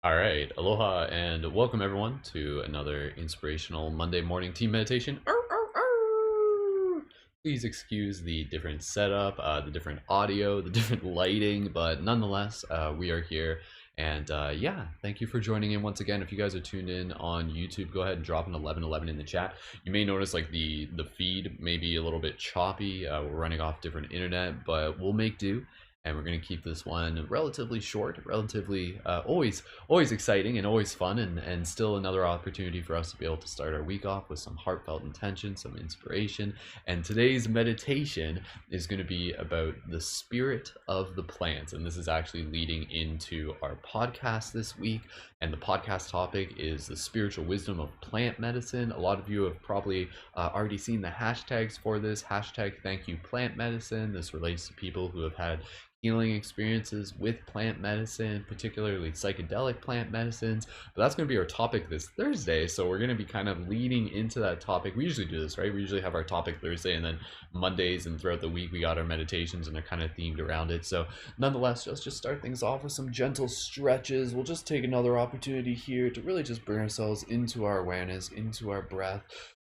All right, aloha and welcome everyone to another inspirational Monday morning team meditation. Arr, arr, arr. Please excuse the different setup, the different audio, the different lighting, but nonetheless, we are here. And yeah, thank you for joining in once again. If you guys are tuned in on YouTube, go ahead and drop an 1111 in the chat. You may notice like the feed may be a little bit choppy. We're running off different internet, but we'll make do. And we're going to keep this one relatively short, relatively always exciting and always fun, and still another opportunity for us to be able to start our week off with some heartfelt intention, some inspiration. And today's meditation is going to be about the spirit of the plants, and this is actually leading into our podcast this week. And the podcast topic is the spiritual wisdom of plant medicine. A lot of you have probably already seen the hashtags for this. Hashtag thank you plant medicine. This relates to people who have had healing experiences with plant medicine, particularly psychedelic plant medicines. But that's going to be our topic this Thursday. So we're going to be kind of leading into that topic. We usually do this, right? We usually have our topic Thursday, and then Mondays and throughout the week we got our meditations, and they're kind of themed around it. So nonetheless, let's just start things off with some gentle stretches. We'll just take another opportunity here to really just bring ourselves into our awareness, into our breath.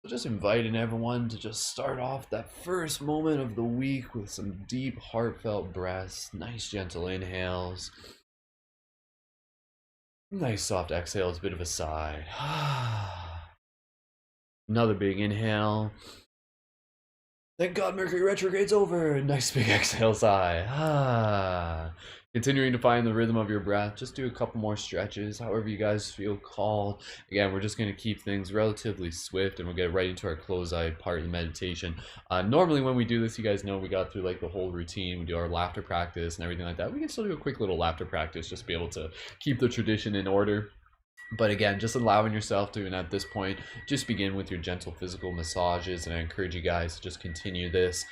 Just inviting everyone to just start off that first moment of the week with some deep, heartfelt breaths, nice, gentle inhales, nice, soft exhales, bit of a sigh. Another big inhale. Thank God Mercury retrograde's over. Nice big exhale sigh. Continuing to find the rhythm of your breath. Just do a couple more stretches, however you guys feel called. Again, we're just going to keep things relatively swift, and we'll get right into our close-eyed part of the meditation. Normally when we do this, you guys know we got through like the whole routine. We do our laughter practice and everything like that. We can still do a quick little laughter practice just to be able to keep the tradition in order. But again, just allowing yourself to, and at this point, just begin with your gentle physical massages. And I encourage you guys to just continue this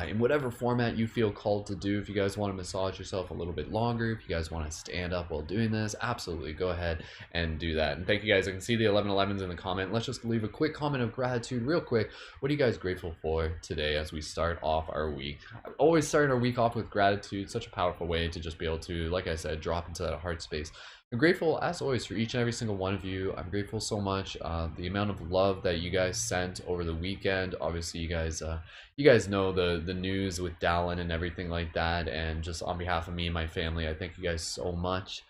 in whatever format you feel called to do. If you guys want to massage yourself a little bit longer, if you guys want to stand up while doing this, absolutely go ahead and do that. And thank you guys. I can see the 1111s in the comment. Let's just leave a quick comment of gratitude real quick. What are you guys grateful for today as we start off our week? Always starting our week off with gratitude. Such a powerful way to just be able to, like I said, drop into that heart space. I'm grateful, as always, for each and every single one of you. I'm grateful so much. The amount of love that you guys sent over the weekend. Obviously, you guys know the news with Dallin and everything like that. And just on behalf of me and my family, I thank you guys so much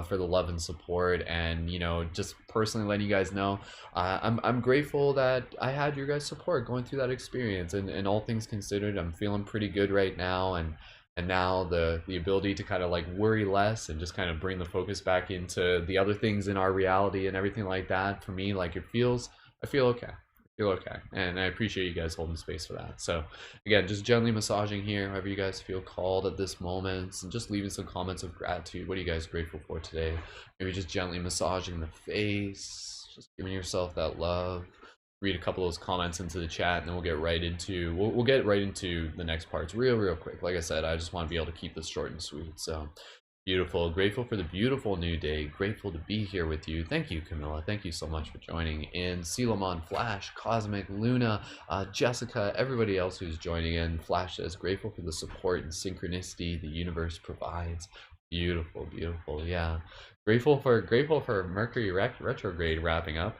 for the love and support. And just personally letting you guys know, I'm grateful that I had your guys' support going through that experience. And all things considered, I'm feeling pretty good right now. And now the ability to kind of like worry less and just kind of bring the focus back into the other things in our reality and everything like that, for me, like I feel okay. And I appreciate you guys holding space for that. So again, just gently massaging here, however you guys feel called at this moment, and just leaving some comments of gratitude. What are you guys grateful for today? Maybe just gently massaging the face, just giving yourself that love. Read a couple of those comments into the chat, and then we'll get right into the next parts real quick. Like I said, I just want to be able to keep this short and sweet. So beautiful. Grateful for the beautiful new day. Grateful to be here with you. Thank you, Camilla. Thank you so much for joining in. Silamon, Flash, Cosmic, Luna, Jessica, everybody else who's joining in. Flash says grateful for the support and synchronicity the universe provides. Beautiful. Yeah. Grateful for Mercury retrograde wrapping up.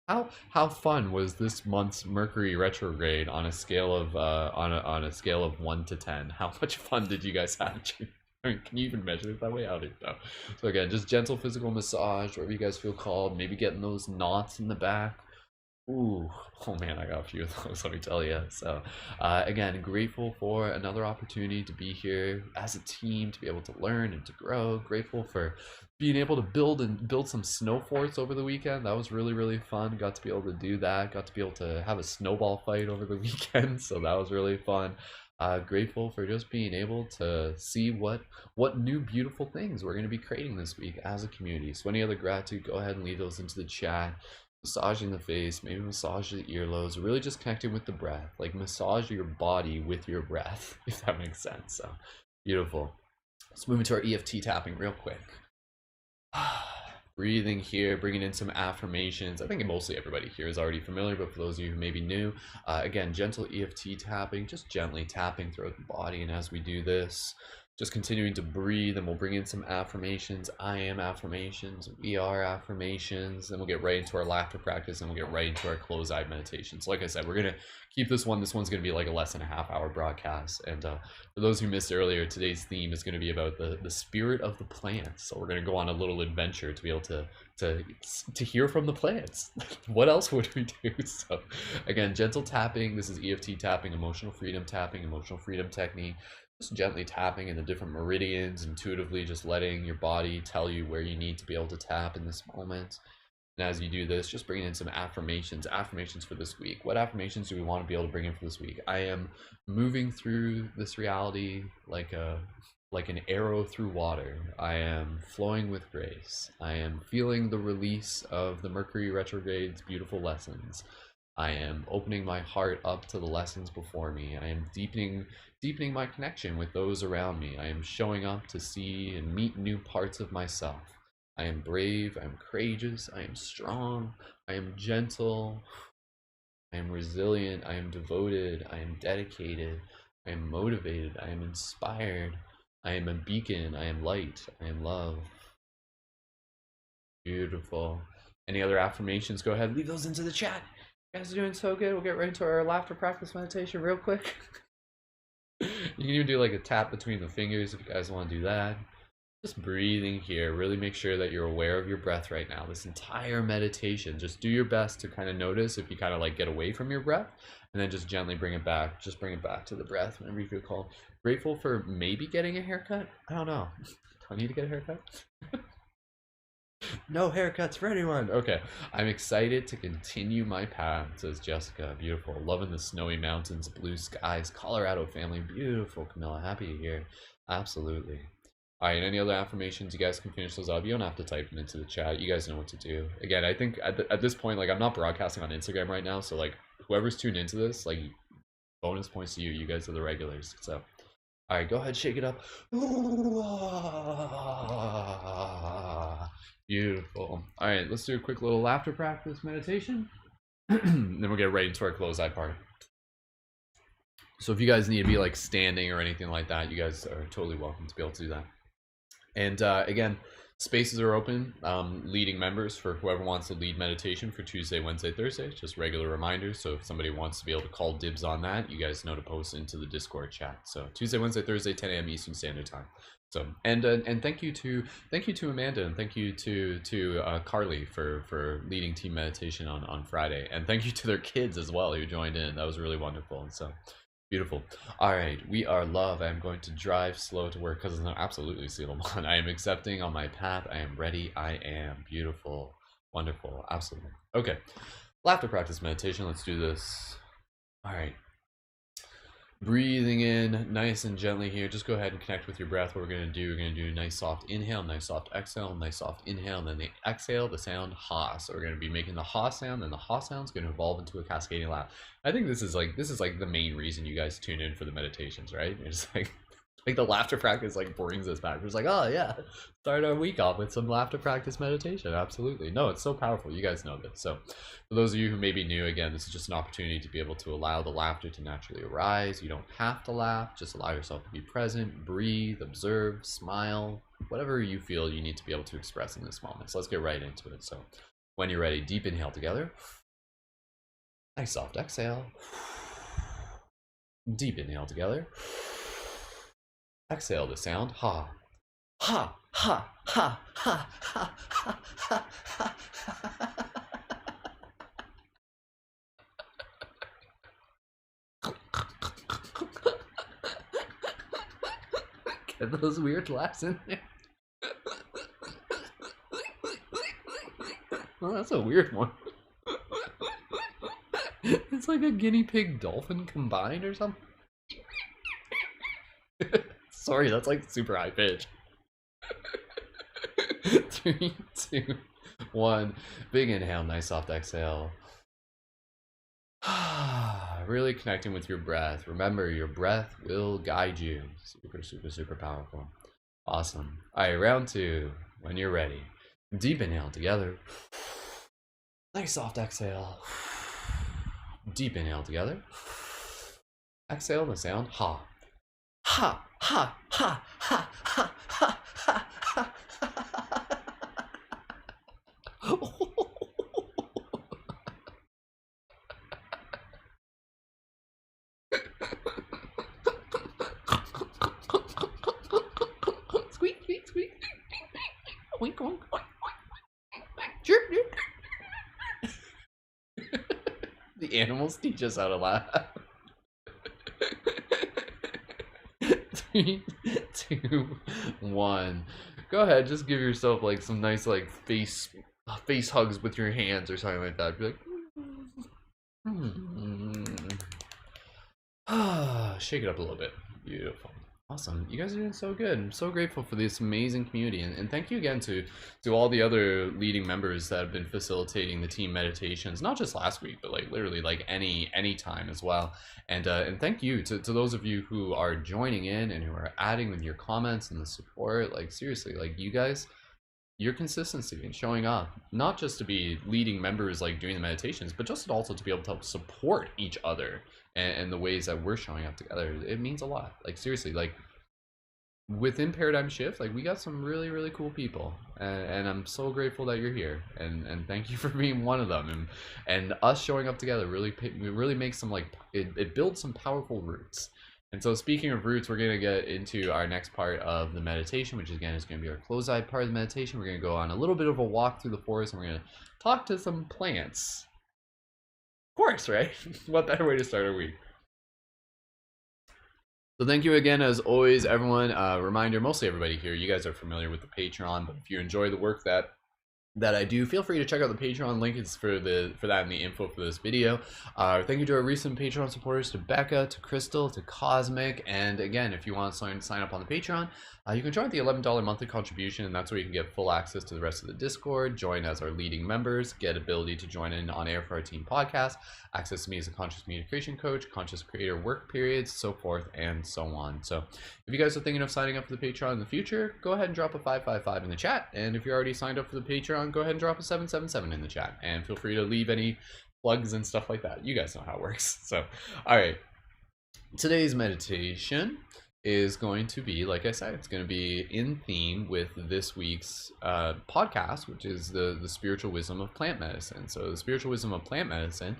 How fun was this month's Mercury retrograde on a scale of on a scale of 1 to 10? How much fun did you guys have? I mean, can you even measure it that way? I don't even know. So again, just gentle physical massage, wherever you guys feel called. Maybe getting those knots in the back. Ooh, oh man, I got a few of those, let me tell you. So again, grateful for another opportunity to be here as a team, to be able to learn and to grow. Grateful for being able to build some snow forts over the weekend. That was really fun. Got to be able to do that. Got to be able to have a snowball fight over the weekend, so that was really fun. Grateful for just being able to see what new beautiful things we're going to be creating this week as a community. So any other gratitude, go ahead and leave those into the chat. Massaging the face, maybe massage the earlobes, really just connecting with the breath, like massage your body with your breath, if that makes sense. So beautiful. Let's move into our EFT tapping real quick. Breathing here, bringing in some affirmations. I think mostly everybody here is already familiar, but for those of you who may be new, again, gentle EFT tapping, just gently tapping throughout the body. And as we do this, Just continuing to breathe, and we'll bring in some affirmations. I am affirmations. We are affirmations. Then we'll get right into our laughter practice, and we'll get right into our close-eyed meditation. So like I said, we're going to keep this one. This one's going to be like a less than a half-hour broadcast. And for those who missed earlier, today's theme is going to be about the spirit of the plants. So we're going to go on a little adventure to be able to hear from the plants. What else would we do? So again, gentle tapping. This is EFT tapping, emotional freedom technique. Just gently tapping in the different meridians, intuitively just letting your body tell you where you need to be able to tap in this moment. And as you do this, just bringing in some affirmations for this week. What affirmations do we want to be able to bring in for this week? I am moving through this reality like an arrow through water. I am flowing with grace. I am feeling the release of the Mercury retrograde's beautiful lessons. I am opening my heart up to the lessons before me. I am deepening my connection with those around me. I am showing up to see and meet new parts of myself. I am brave, I am courageous, I am strong, I am gentle, I am resilient, I am devoted, I am dedicated, I am motivated, I am inspired, I am a beacon, I am light, I am love. Beautiful. Any other affirmations? Go ahead, leave those into the chat. You guys are doing so good. We'll get right into our laughter practice meditation real quick. You can even do like a tap between the fingers if you guys want to do that. Just breathing here. Really make sure that you're aware of your breath right now. This entire meditation, just do your best to kind of notice if you kind of like get away from your breath, and then just gently bring it back. Just bring it back to the breath whenever you feel called. Grateful for maybe getting a haircut. I don't know. Do I need to get a haircut? No haircuts for anyone. Okay, I'm excited to continue my path, says Jessica. Beautiful. Loving the snowy mountains, blue skies, Colorado family. Beautiful, Camilla. Happy to hear. Absolutely. All right, any other affirmations? You guys can finish those up. You don't have to type them into the chat. You guys know what to do. Again, I think at this point, like, I'm not broadcasting on Instagram right now, so like whoever's tuned into this, like, bonus points to you. You guys are the regulars. So, all right, go ahead, shake it up. Beautiful. All right, let's do a quick little laughter practice meditation. Then we'll get right into our close-eye part. So if you guys need to be like standing or anything like that, you guys are totally welcome to be able to do that. And again, spaces are open, leading members for whoever wants to lead meditation for Tuesday, Wednesday, Thursday, just regular reminders. So if somebody wants to be able to call dibs on that, you guys know to post into the Discord chat. So Tuesday, Wednesday, Thursday, 10 a.m. Eastern Standard Time. So and thank you to Amanda, and thank you to Carly for leading team meditation on Friday, and thank you to their kids as well who joined in. That was really wonderful. So beautiful. All right, we are love. I am going to drive slow to work because it's not absolutely Sealamon. I am accepting on my path. I am ready. I am beautiful. Wonderful. Absolutely. Okay. Laughter practice meditation. Let's do this. All right. Breathing in nice and gently here. Just go ahead and connect with your breath. What we're going to do, we're going to do a nice soft inhale, nice soft exhale, nice soft inhale, and then the exhale, the sound ha. So we're going to be making the ha sound, and the ha sound is going to evolve into a cascading laugh. I think this is like the main reason you guys tune in for the meditations, right? It's like the laughter practice like brings us back. It's like, oh yeah, start our week off with some laughter practice meditation. Absolutely. No, it's so powerful. You guys know this. So for those of you who may be new, again, this is just an opportunity to be able to allow the laughter to naturally arise. You don't have to laugh. Just allow yourself to be present, breathe, observe, smile, whatever you feel you need to be able to express in this moment. So let's get right into it. So when you're ready, deep inhale together. Nice soft exhale. Deep inhale together. Exhale the sound ha. Ha, ha, ha, ha, ha, ha, ha, ha, ha. Get those weird laughs in there. Well, that's a weird one. It's like a guinea pig dolphin combined or something. Sorry, that's like super high pitch. 3, 2, 1. Big inhale, nice soft exhale. Really connecting with your breath. Remember, your breath will guide you. Super, super, super powerful. Awesome. All right, round 2. When you're ready. Deep inhale together. Nice soft exhale. Deep inhale together. Exhale the sound ha. Ha, ha, ha, ha, ha, ha, ha, ha. Squeak, squeak, squeak. Wink, wink, wink, wink. Chirp, chirp. The animals teach us how to laugh. 3, 2, 1. Go ahead, just give yourself like some nice like face hugs with your hands or something like that. Be like, shake it up a little bit. Beautiful. Awesome. You guys are doing so good. I'm so grateful for this amazing community. And thank you again to all the other leading members that have been facilitating the team meditations, not just last week, but like literally like any time as well. And thank you to those of you who are joining in and who are adding with your comments and the support. Like seriously, like you guys, your consistency and showing up, not just to be leading members like doing the meditations, but just also to be able to help support each other and the ways that we're showing up together. It means a lot. Like seriously, like within Paradigm Shift, like we got some really cool people, and I'm so grateful that you're here, and thank you for being one of them, and us showing up together really makes some like it builds some powerful roots. And so speaking of roots, we're going to get into our next part of the meditation, which again is going to be our close-eyed part of the meditation. We're going to go on a little bit of a walk through the forest, and we're going to talk to some plants. Of course, right? What better way to start our week? So thank you again, as always, everyone. Reminder, mostly everybody here, you guys are familiar with the Patreon, but if you enjoy the work that I do, feel free to check out the Patreon. Link is for that in the info for this video. Thank you to our recent Patreon supporters, to Becca, to Crystal, to Cosmic, and again, if you want to sign up on the Patreon, you can join the $11 monthly contribution, and that's where you can get full access to the rest of the Discord, join as our leading members, get ability to join in on air for our team podcast, access to me as a conscious communication coach, conscious creator work periods, so forth and so on. So if you guys are thinking of signing up for the Patreon in the future, go ahead and drop a 555 in the chat, and if you're already signed up for the Patreon, go ahead and drop a 777 in the chat, and feel free to leave any plugs and stuff like that. You guys know how it works. So all right, today's meditation is going to be, like I said, it's going to be in theme with this week's podcast, which is the spiritual wisdom of plant medicine. So the spiritual wisdom of plant medicine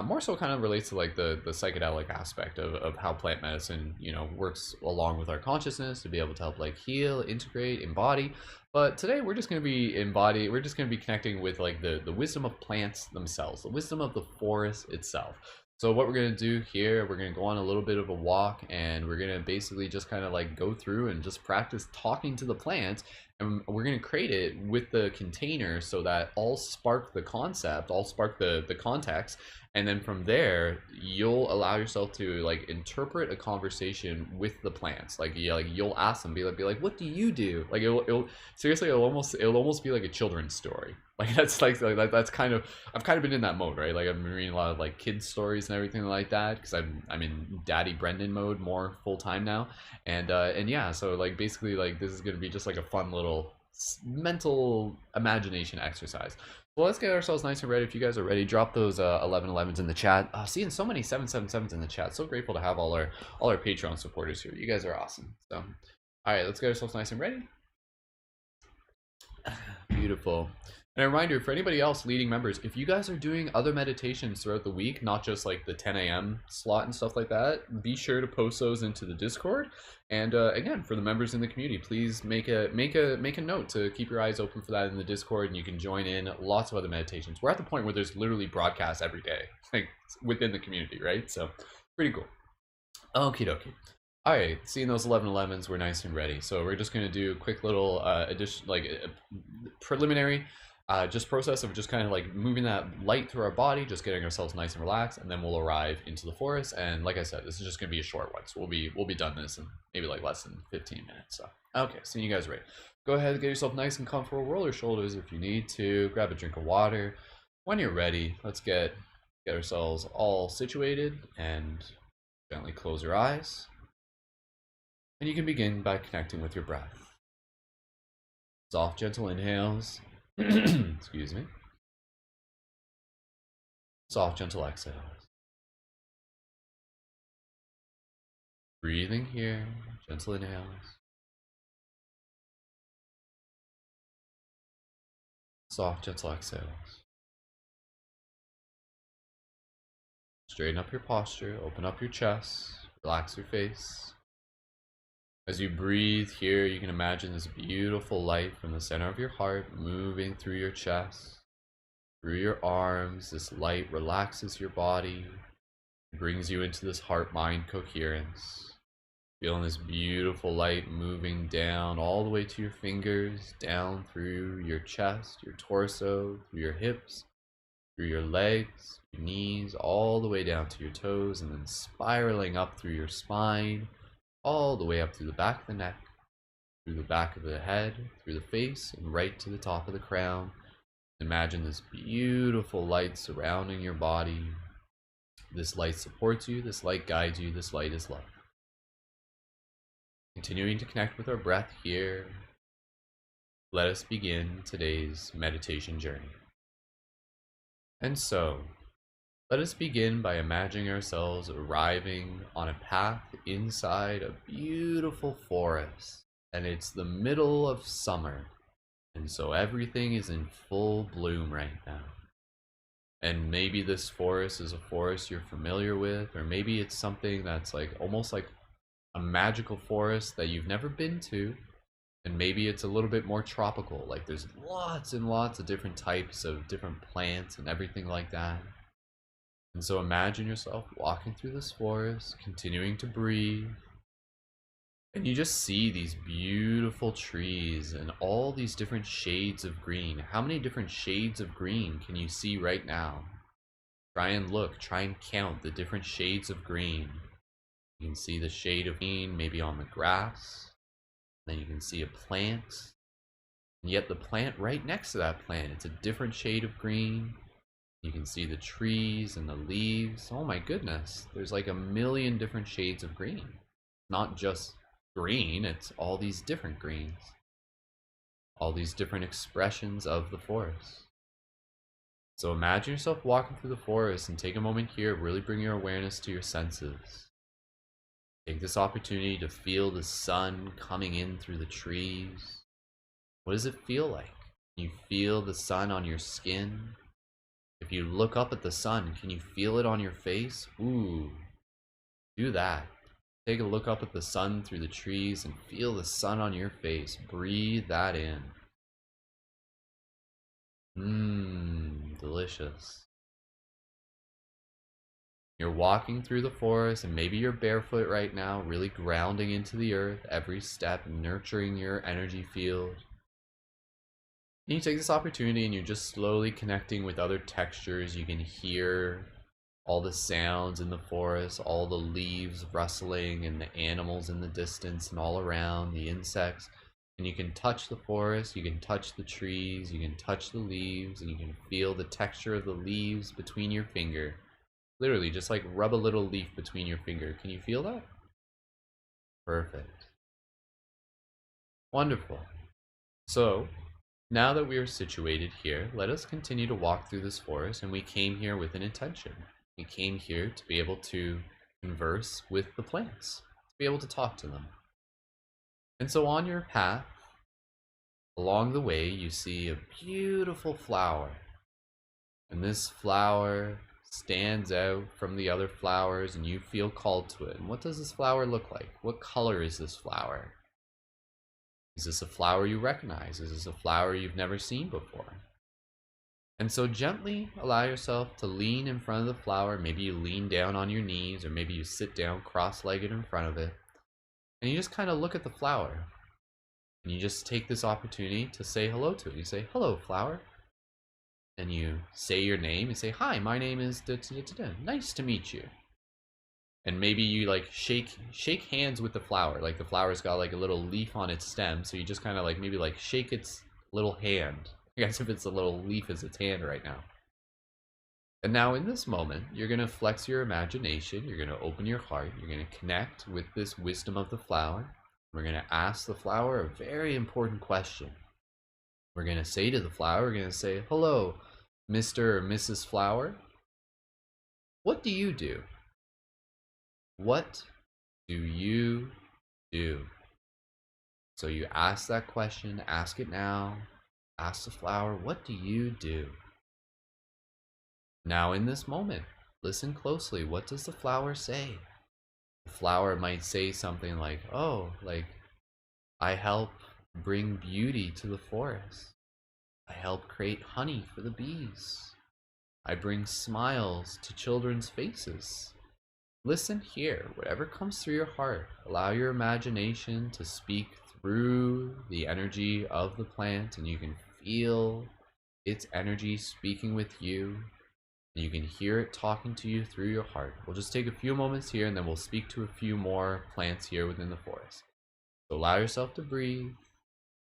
more so kind of relates to like the psychedelic aspect of how plant medicine, you know, works along with our consciousness to be able to help like heal, integrate, embody. But today we're just going to be connecting with like the wisdom of plants themselves, the wisdom of the forest itself. So what we're going to do here, we're going to go on a little bit of a walk, and we're going to basically just kind of like go through and just practice talking to the plants, and we're going to create it with the container so that all spark the concept, all spark the context, and then from there you'll allow yourself to like interpret a conversation with the plants. Like you'll ask them, be like, what do you do? Like it'll seriously, it'll almost be like a children's story. Like that's that's kind of, I've kind of been in that mode, right? Like I've been reading a lot of like kids stories and everything like that, because I'm in Daddy Brendan mode more full time now, and yeah, so like basically like this is gonna be just like a fun little mental imagination exercise. Well, let's get ourselves nice and ready. If you guys are ready, drop those 1111s in the chat. Seeing so many 777s in the chat. So grateful to have all our Patreon supporters here. You guys are awesome. So, all right, let's get ourselves nice and ready. Beautiful. And a reminder for anybody else, leading members, if you guys are doing other meditations throughout the week, not just like the 10 a.m. slot and stuff like that, be sure to post those into the Discord. And again, for the members in the community, please make a note to keep your eyes open for that in the Discord, and you can join in lots of other meditations. We're at the point where there's literally broadcasts every day, like within the community, right? So pretty cool. Okie dokie. All right, seeing those 1111s, we're nice and ready. So we're just gonna do a quick little addition, like preliminary. Just process of just kind of like moving that light through our body, just getting ourselves nice and relaxed, and then we'll arrive into the forest. And like I said, this is just gonna be a short one, so we'll be done this in maybe like less than 15 minutes. So okay, so you guys ready? Go ahead and get yourself nice and comfortable. Roll your shoulders if you need to. Grab a drink of water. When you're ready, let's get ourselves all situated, and gently close your eyes. And you can begin by connecting with your breath. Soft, gentle inhales. Excuse me. Soft, gentle exhales. Breathing here, Gentle inhales. Soft, gentle exhales. Straighten up your posture, open up your chest, relax your face. As you breathe here, you can imagine this beautiful light from the center of your heart moving through your chest, through your arms. This light relaxes your body, brings you into this heart-mind coherence. Feeling this beautiful light moving down all the way to your fingers, down through your chest, your torso, through your hips, through your legs, your knees, all the way down to your toes, and then spiraling up through your spine, all the way up through the back of the neck, through the back of the head, through the face, and right to the top of the crown. Imagine this beautiful light surrounding your body. This light supports you, this light guides you, this light is love. Continuing to connect with our breath here, let us begin today's meditation journey. And so, let us begin by imagining ourselves arriving on a path inside a beautiful forest. And it's the middle of summer, and so everything is in full bloom right now. And maybe this forest is a forest you're familiar with, or maybe it's something that's like almost like a magical forest that you've never been to, and maybe it's a little bit more tropical, like there's lots and lots of different types of different plants and everything like that. And so imagine yourself walking through this forest, continuing to breathe, and you just see these beautiful trees and all these different shades of green. How many different shades of green can you see right now? Try and look, try and count the different shades of green. You can see the shade of green maybe on the grass. Then you can see a plant. And yet the plant right next to that plant, it's a different shade of green. You can see the trees and the leaves. Oh my goodness, there's like a million different shades of green. Not just green, it's all these different greens. All these different expressions of the forest. So imagine yourself walking through the forest and take a moment here, really bring your awareness to your senses. Take this opportunity to feel the sun coming in through the trees. What does it feel like? Can you feel the sun on your skin? If you look up at the sun, can you feel it on your face? Ooh, do that. Take a look up at the sun through the trees and feel the sun on your face. Breathe that in. Delicious. You're walking through the forest, and maybe you're barefoot right now, really grounding into the earth, every step, nurturing your energy field. And you take this opportunity and you're just slowly connecting with other textures. You can hear all the sounds in the forest, all the leaves rustling and the animals in the distance and all around, the insects. And you can touch the forest, you can touch the trees, you can touch the leaves, and you can feel the texture of the leaves between your finger. Literally, just like rub a little leaf between your finger. Can you feel that? Perfect. Wonderful. So, now that we are situated here, let us continue to walk through this forest, and we came here with an intention. We came here to be able to converse with the plants, to be able to talk to them. And so on your path, along the way, you see a beautiful flower. And this flower stands out from the other flowers, and you feel called to it. And what does this flower look like? What color is this flower? Is this a flower you recognize? Is this a flower you've never seen before? And so gently allow yourself to lean in front of the flower. Maybe you lean down on your knees, or maybe you sit down cross-legged in front of it. And you just kind of look at the flower. And you just take this opportunity to say hello to it. You say, "Hello, flower." And you say your name and say, "Hi, my name is da-da-da-da. Nice to meet you." And maybe you like shake hands with the flower. Like the flower's got like a little leaf on its stem, so you just kind of like maybe like shake its little hand. I guess if it's a little leaf as its hand right now. And now in this moment, you're going to flex your imagination. You're going to open your heart. You're going to connect with this wisdom of the flower. We're going to ask the flower a very important question. We're going to say to the flower, we're going to say, "Hello, Mr. or Mrs. Flower. What do you do? What do you do? So you ask that question, ask it now, ask the flower, what do you do? Now in this moment, listen closely. What does the flower say? The flower might say something like, oh, like, I help bring beauty to the forest. I help create honey for the bees. I bring smiles to children's faces. Listen here, whatever comes through your heart, allow your imagination to speak through the energy of the plant, and you can feel its energy speaking with you. And you can hear it talking to you through your heart. We'll just take a few moments here and then we'll speak to a few more plants here within the forest. So allow yourself to breathe,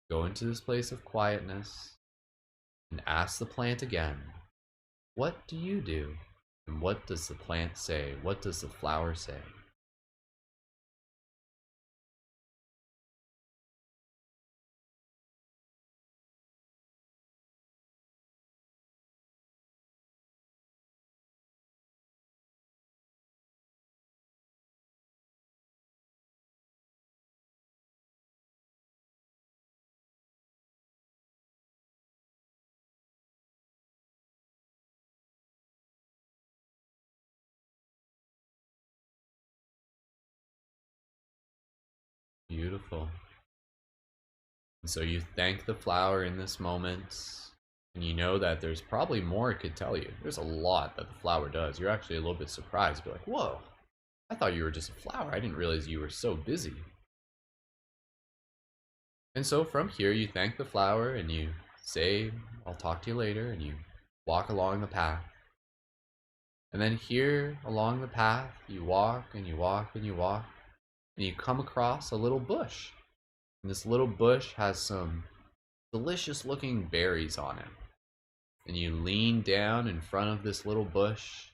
go into this place of quietness, and ask the plant again, what do you do? And what does the plant say? What does the flower say? Beautiful. And so you thank the flower in this moment, and you know that there's probably more it could tell you. There's a lot that the flower does. You're actually a little bit surprised. You're like, whoa, I thought you were just a flower. I didn't realize you were so busy. And so from here, you thank the flower and you say, I'll talk to you later, and you walk along the path. And then here along the path, you walk and you walk and you walk, and you come across a little bush. And this little bush has some delicious looking berries on it. And you lean down in front of this little bush,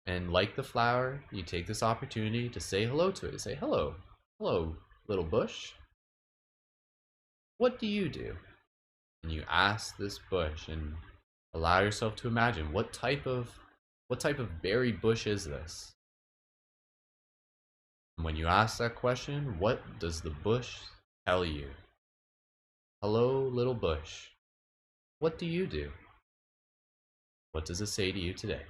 and like the flower, you take this opportunity to say hello to it. You say, hello, hello, little bush. What do you do? And you ask this bush and allow yourself to imagine what type of berry bush is this? And when you ask that question, what does the bush tell you? Hello, little bush. What do you do? What does it say to you today?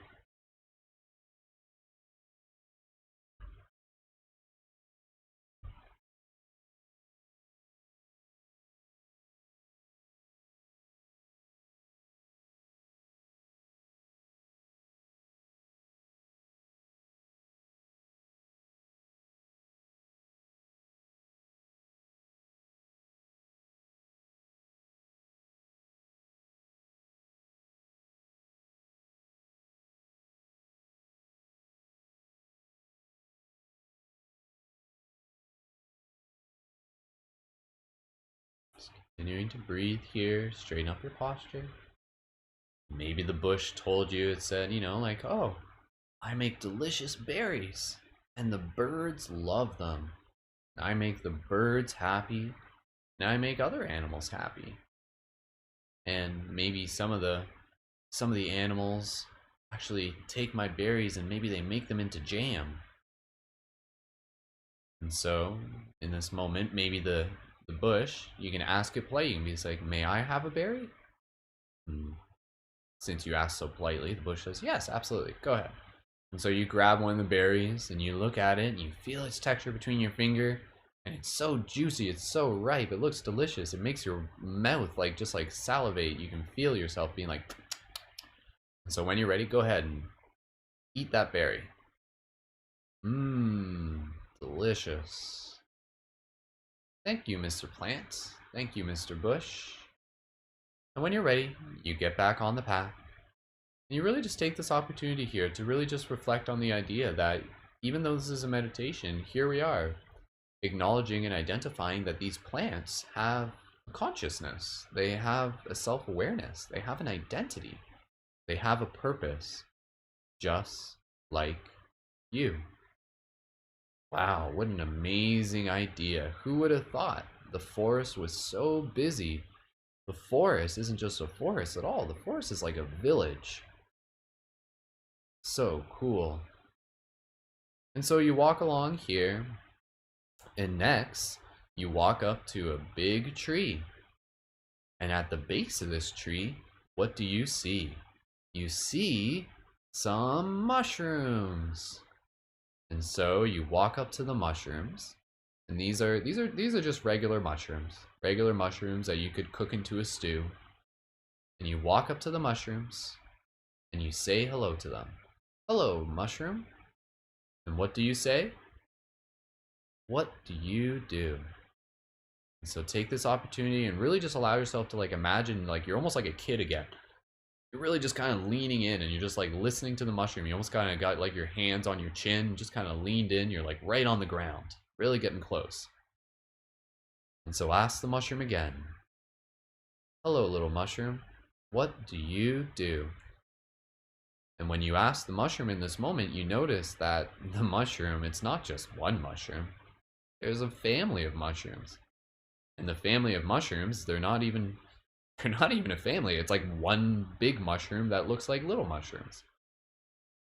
Continuing to breathe here, straighten up your posture. Maybe the bush told you, it said, like, oh, I make delicious berries, and the birds love them. I make the birds happy, and I make other animals happy. And maybe some of the animals actually take my berries and maybe they make them into jam. And so, in this moment, maybe the bush, you can ask it politely. You can be just like, may I have a berry? And since you asked so politely, the bush says, yes, absolutely, go ahead. And so you grab one of the berries and you look at it and you feel its texture between your finger, and it's so juicy, it's so ripe, it looks delicious, it makes your mouth just like salivate. You can feel yourself being like. And so when you're ready, go ahead and eat that berry. Mmm, delicious. Thank you, Mr. Plant. Thank you, Mr. Bush. And when you're ready, you get back on the path. And you really just take this opportunity here to really just reflect on the idea that even though this is a meditation, here we are, acknowledging and identifying that these plants have consciousness. They have a self-awareness. They have an identity. They have a purpose, just like you. Wow, what an amazing idea. Who would have thought the forest was so busy? The forest isn't just a forest at all. The forest is like a village. So cool. And so you walk along here, And next, you walk up to a big tree. And at the base of this tree, what do you see? You see some mushrooms. And so you walk up to the mushrooms, and these are just regular mushrooms. Regular mushrooms that you could cook into a stew. And you walk up to the mushrooms and you say hello to them. Hello, mushroom. And what do you say? What do you do? And so take this opportunity and really just allow yourself to like imagine like you're almost like a kid again. You're really just kind of leaning in and you're just like listening to the mushroom. You almost kind of got like your hands on your chin, just kind of leaned in. You're like right on the ground, really getting close. And so ask the mushroom again. Hello, little mushroom. What do you do? And when you ask the mushroom in this moment, you notice that the mushroom, it's not just one mushroom. There's a family of mushrooms. And the family of mushrooms, they're not even a family. It's like one big mushroom that looks like little mushrooms.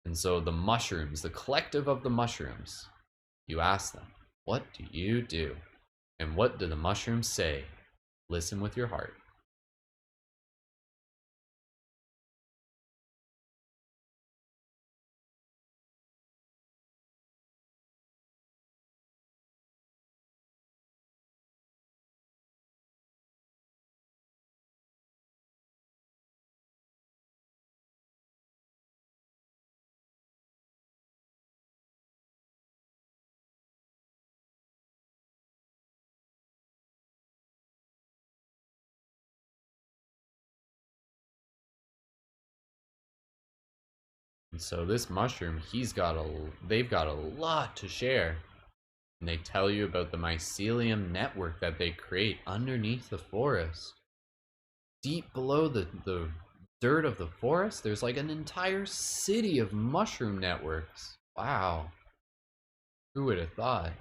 And so the mushrooms, the collective of the mushrooms, you ask them, what do you do? And what do the mushrooms say? Listen with your heart. And so this mushroom, they've got a lot to share. And they tell you about the mycelium network that they create underneath the forest. Deep below the dirt of the forest, there's like an entire city of mushroom networks. Wow. Who would have thought?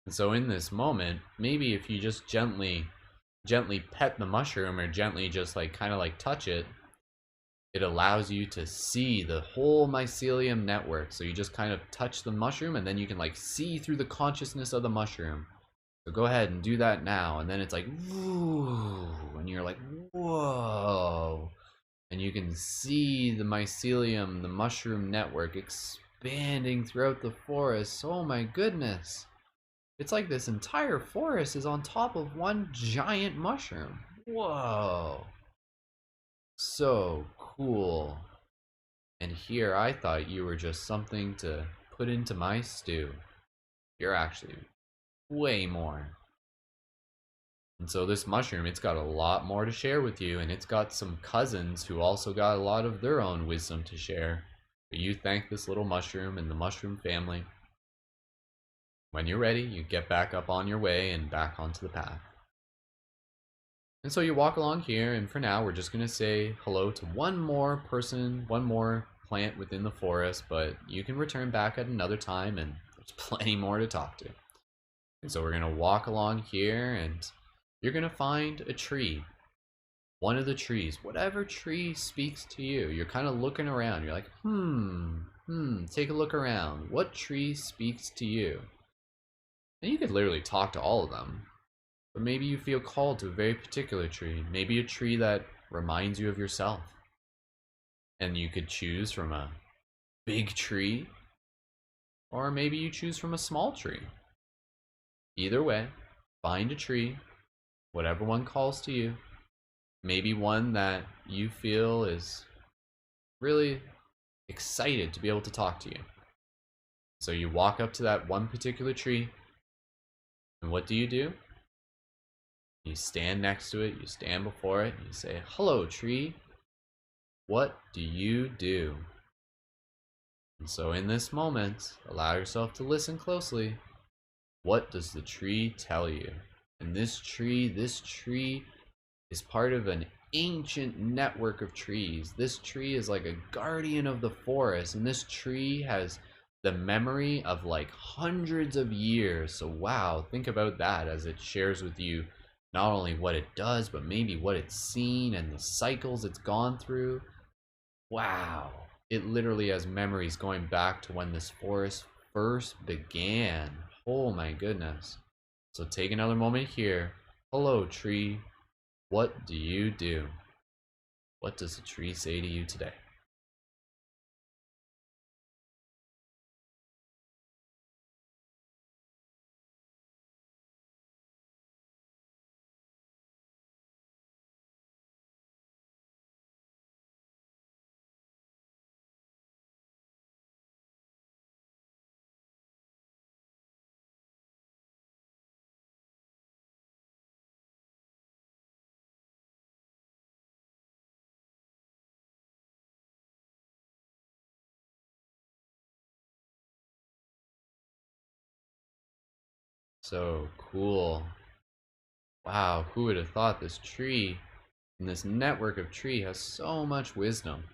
And so in this moment, maybe if you just gently pet the mushroom or gently just like kind of like touch it, it allows you to see the whole mycelium network. So you just kind of touch the mushroom and then you can like see through the consciousness of the mushroom. So go ahead and do that now. And then it's like, woo, and you're like, whoa. And you can see the mycelium, the mushroom network expanding throughout the forest. Oh my goodness. It's like this entire forest is on top of one giant mushroom. Whoa. So cool. And here I thought you were just something to put into my stew. You're actually way more. And so this mushroom, it's got a lot more to share with you, and it's got some cousins who also got a lot of their own wisdom to share. But you thank this little mushroom and the mushroom family. When you're ready, you get back up on your way and back onto the path. And so you walk along here, and for now, we're just going to say hello to one more person, one more plant within the forest, but you can return back at another time, and there's plenty more to talk to. And so we're going to walk along here, and you're going to find a tree. One of the trees, whatever tree speaks to you. You're kind of looking around. You're like, take a look around. What tree speaks to you? And you could literally talk to all of them. But maybe you feel called to a very particular tree. Maybe a tree that reminds you of yourself. And you could choose from a big tree, or maybe you choose from a small tree. Either way, find a tree, whatever one calls to you. Maybe one that you feel is really excited to be able to talk to you. So you walk up to that one particular tree, and what do? You stand next to it, you stand before it, and you say, hello, tree. What do you do? And so in this moment, allow yourself to listen closely. What does the tree tell you? And this tree is part of an ancient network of trees. This tree is like a guardian of the forest, and this tree has the memory of like hundreds of years. So wow, think about that as it shares with you not only what it does, but maybe what it's seen and the cycles it's gone through. Wow, it literally has memories going back to when this forest first began. Oh my goodness. So take another moment here. Hello, tree. What do you do? What does the tree say to you today? So cool. Wow, who would have thought this tree and this network of tree has so much wisdom,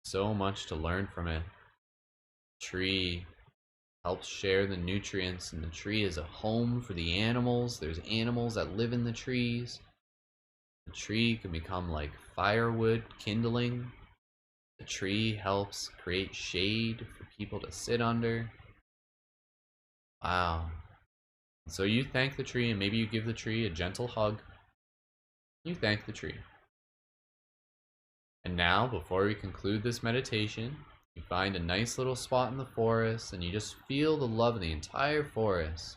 so much to learn from it. Tree helps share the nutrients, and the tree is a home for the animals. There's animals that live in the trees. The tree can become like firewood, kindling. The tree helps create shade for people to sit under. Wow. So you thank the tree, and maybe you give the tree a gentle hug. You thank the tree. And now, before we conclude this meditation, you find a nice little spot in the forest and you just feel the love of the entire forest.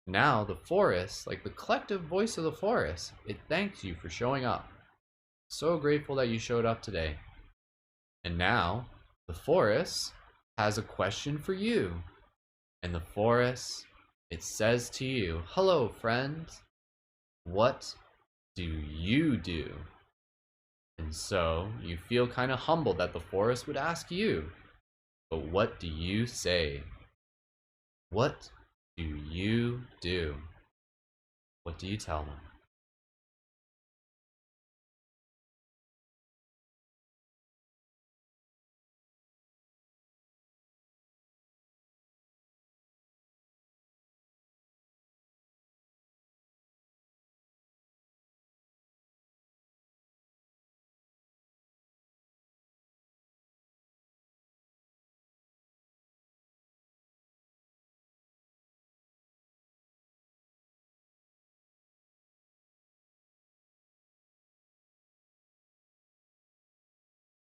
Now, the forest, like the collective voice of the forest, it thanks you for showing up. So grateful that you showed up today. And now, the forest has a question for you. And the forest, it says to you, hello, friend. What do you do? And so you feel kind of humbled that the forest would ask you. But what do you say? What do you do? What do you tell them?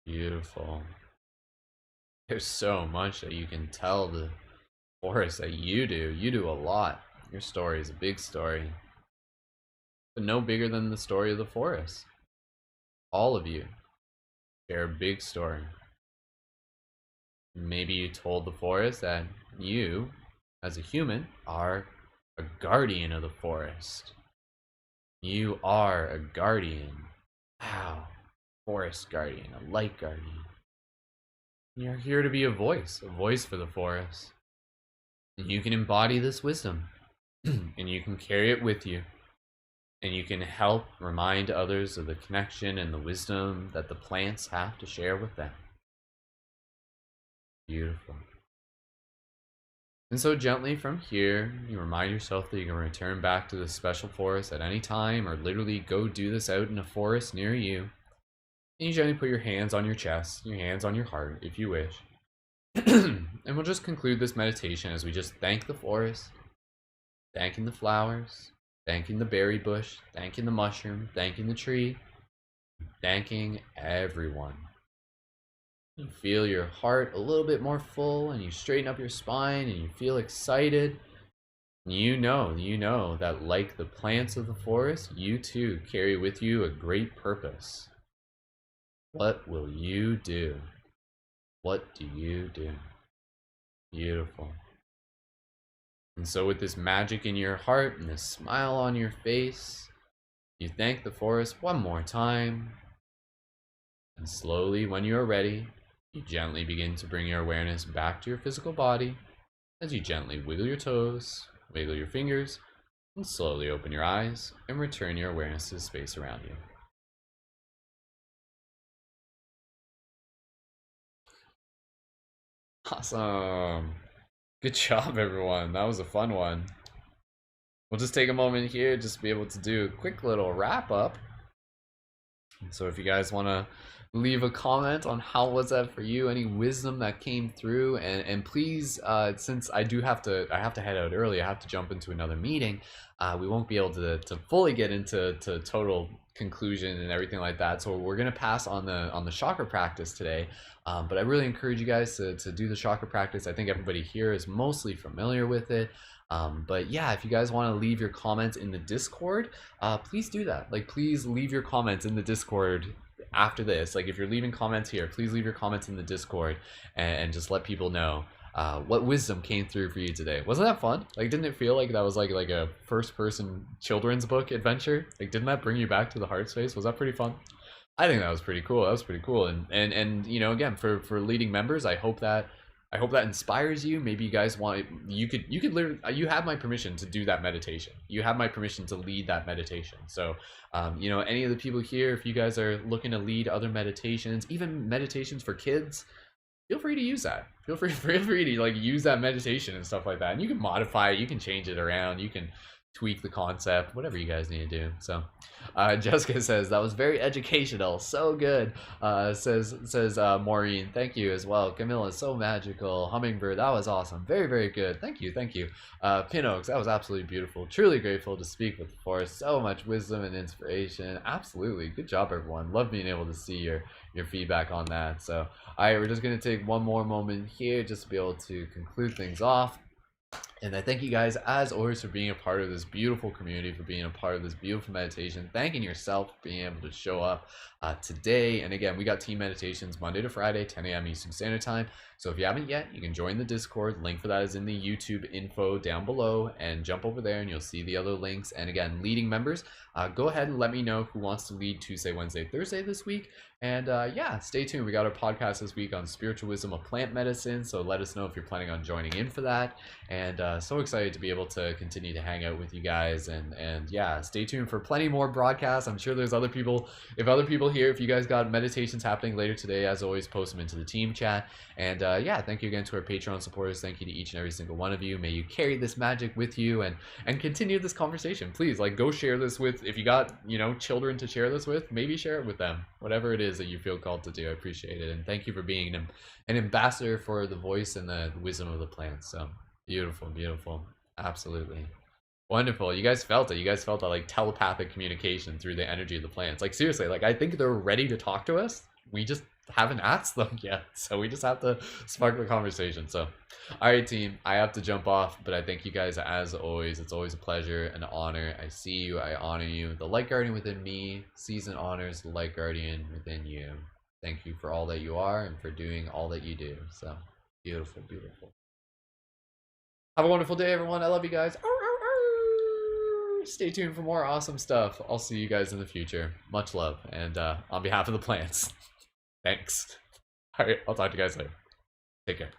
Beautiful. There's so much that you can tell the forest that you do. You do a lot. Your story is a big story, but no bigger than the story of the forest. All of you share a big story. Maybe you told the forest that you, as a human, are a guardian of the forest. You are a guardian. Wow. Forest guardian, a light guardian. You're here to be a voice for the forest. And you can embody this wisdom, and you can carry it with you. And you can help remind others of the connection and the wisdom that the plants have to share with them. Beautiful. And so gently from here, you remind yourself that you can return back to this special forest at any time, or literally go do this out in a forest near you. And you gently put your hands on your chest, your hands on your heart, if you wish. And we'll just conclude this meditation as we just thank the forest, thanking the flowers, thanking the berry bush, thanking the mushroom, thanking the tree, thanking everyone. You feel your heart a little bit more full, and you straighten up your spine and you feel excited. You know that like the plants of the forest, you too carry with you a great purpose. What will you do? What do you do? Beautiful. And so with this magic in your heart and this smile on your face, you thank the forest one more time. And slowly, when you are ready, you gently begin to bring your awareness back to your physical body as you gently wiggle your toes, wiggle your fingers, and slowly open your eyes and return your awareness to the space around you. Awesome. Good job, everyone. That was a fun one. We'll just take a moment here just to be able to do a quick little wrap up. So if you guys want to leave a comment on how was that for you, any wisdom that came through, and please, since I have to head out early, I have to jump into another meeting. We won't be able to fully get into total conclusion and everything like that, so we're gonna pass on the chakra practice today. But I really encourage you guys to do the chakra practice. I think everybody here is mostly familiar with it. But yeah, if you guys want to leave your comments in the Discord, please do that. Like, please leave your comments in the Discord after this. Like, if you're leaving comments here, please leave your comments in the Discord, and just let people know what wisdom came through for you today. Wasn't that fun? Like, didn't it feel like that was like a first-person children's book adventure? Like, didn't that bring you back to the heart space? Was that pretty fun? I think that was pretty cool. That was pretty cool. And you know, again, for leading members, I hope that inspires you. Maybe you guys want, you could literally, you have my permission to do that meditation. You have my permission to lead that meditation. So you know, any of the people here, if you guys are looking to lead other meditations, even meditations for kids, feel free to use that. Feel free to like use that meditation and stuff like that. And you can modify it, you can change it around, you can tweak the concept, whatever you guys need to do. So Jessica says that was very educational, so good. Says Maureen, thank you as well. Camilla, so magical. Hummingbird, that was awesome, very good. Thank you. Pinoaks, that was absolutely beautiful. Truly grateful to speak with the forest. So much wisdom and inspiration. Absolutely, good job everyone. Love being able to see your feedback on that. So we're just gonna take one more moment here just to be able to conclude things off. And I thank you guys, as always, for being a part of this beautiful community, for being a part of this beautiful meditation. Thanking yourself for being able to show up today. And again, we got team meditations Monday to Friday, 10 a.m. Eastern Standard Time. So if you haven't yet, you can join the Discord. Link for that is in the YouTube info down below. And jump over there and you'll see the other links. And again, leading members, go ahead and let me know who wants to lead Tuesday, Wednesday, Thursday this week. And yeah, stay tuned. We got our podcast this week on spiritual wisdom of plant medicine. So let us know if you're planning on joining in for that. And so excited to be able to continue to hang out with you guys. And yeah, stay tuned for plenty more broadcasts. I'm sure there's other people. If other people here, if you guys got meditations happening later today, as always, post them into the team chat. And yeah, thank you again to our Patreon supporters. Thank you to each and every single one of you. May you carry this magic with you and continue this conversation. Please, like, go share this with, if you got, you know, children to share this with, maybe share it with them. Whatever it is that you feel called to do, I appreciate it. And thank you for being an ambassador for the voice and the wisdom of the plants. So beautiful, absolutely wonderful. You guys felt it. You guys felt that like telepathic communication through the energy of the plants. Like, seriously, like, I think they're ready to talk to us. We just haven't asked them yet, so we just have to spark the conversation. So all right, team, I have to jump off, but I thank you guys as always. It's always a pleasure, an honor. I see you, I honor you. The light guardian within me sees and honors the light guardian within you. Thank you for all that you are and for doing all that you do. So beautiful. Have a wonderful day, everyone. I love you guys. Stay tuned for more awesome stuff. I'll see you guys in the future. Much love, and on behalf of the plants, thanks. All right, I'll talk to you guys later. Take care.